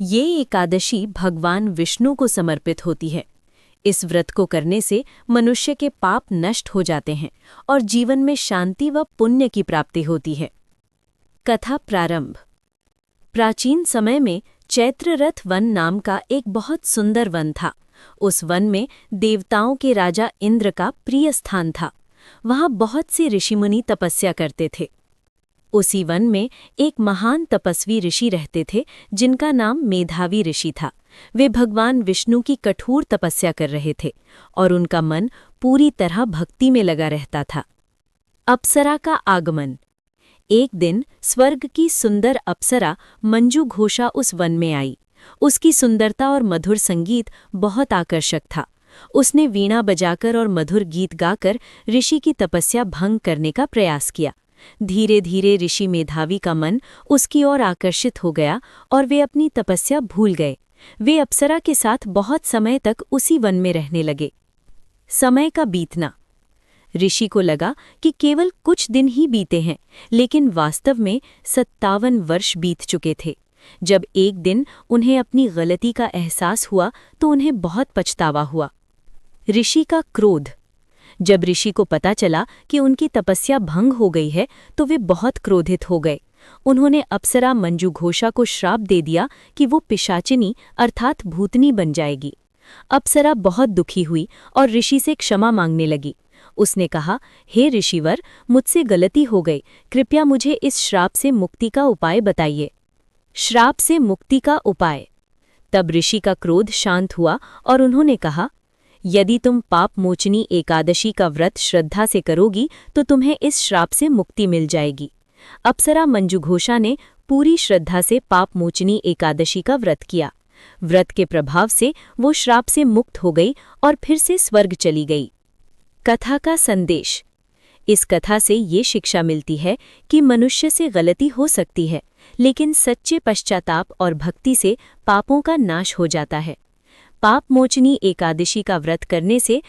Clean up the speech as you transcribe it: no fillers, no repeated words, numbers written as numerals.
ये एकादशी भगवान विष्णु को समर्पित होती है। इस व्रत को करने से मनुष्य के पाप नष्ट हो जाते हैं और जीवन में शांति व पुण्य की प्राप्ति होती है। कथा प्रारंभ। प्राचीन समय में चैत्ररथ वन नाम का एक बहुत सुंदर वन था। उस वन में देवताओं के राजा इंद्र का प्रिय स्थान था। वहाँ बहुत से ऋषिमुनि तपस्या करते थे। उसी वन में एक महान तपस्वी ऋषि रहते थे जिनका नाम मेधावी ऋषि था। वे भगवान विष्णु की कठोर तपस्या कर रहे थे और उनका मन पूरी तरह भक्ति में लगा रहता था। अप्सरा का आगमन। एक दिन स्वर्ग की सुंदर अप्सरा मंजू घोषा उस वन में आई। उसकी सुंदरता और मधुर संगीत बहुत आकर्षक था। उसने वीणा बजाकर और मधुर गीत गाकर ऋषि की तपस्या भंग करने का प्रयास किया। धीरे धीरे ऋषि मेधावी का मन उसकी ओर आकर्षित हो गया और वे अपनी तपस्या भूल गए। वे अप्सरा के साथ बहुत समय तक उसी वन में रहने लगे। समय का बीतना। ऋषि को लगा कि केवल कुछ दिन ही बीते हैं, लेकिन वास्तव में 57 वर्ष बीत चुके थे। जब एक दिन उन्हें अपनी गलती का एहसास हुआ तो उन्हें बहुत पछतावा हुआ। ऋषि का क्रोध। जब ऋषि को पता चला कि उनकी तपस्या भंग हो गई है तो वे बहुत क्रोधित हो गए। उन्होंने अप्सरा मंजू घोषा को श्राप दे दिया कि वो पिशाचिनी अर्थात भूतनी बन जाएगी। अप्सरा बहुत दुखी हुई और ऋषि से क्षमा मांगने लगी। उसने कहा, हे ऋषिवर, मुझसे गलती हो गई, कृपया मुझे इस श्राप से मुक्ति का उपाय बताइए। श्राप से मुक्ति का उपाय। तब ऋषि का क्रोध शांत हुआ और उन्होंने कहा, यदि तुम पाप मोचनी एकादशी का व्रत श्रद्धा से करोगी तो तुम्हें इस श्राप से मुक्ति मिल जाएगी। अप्सरा मंजू घोषा ने पूरी श्रद्धा से पाप मोचनी एकादशी का व्रत किया। व्रत के प्रभाव से वो श्राप से मुक्त हो गई और फिर से स्वर्ग चली गई। कथा का संदेश। इस कथा से ये शिक्षा मिलती है कि मनुष्य से गलती हो सकती है, लेकिन सच्चे पश्चाताप और भक्ति से पापों का नाश हो जाता है। पाप मोचनी एकादशी का व्रत करने से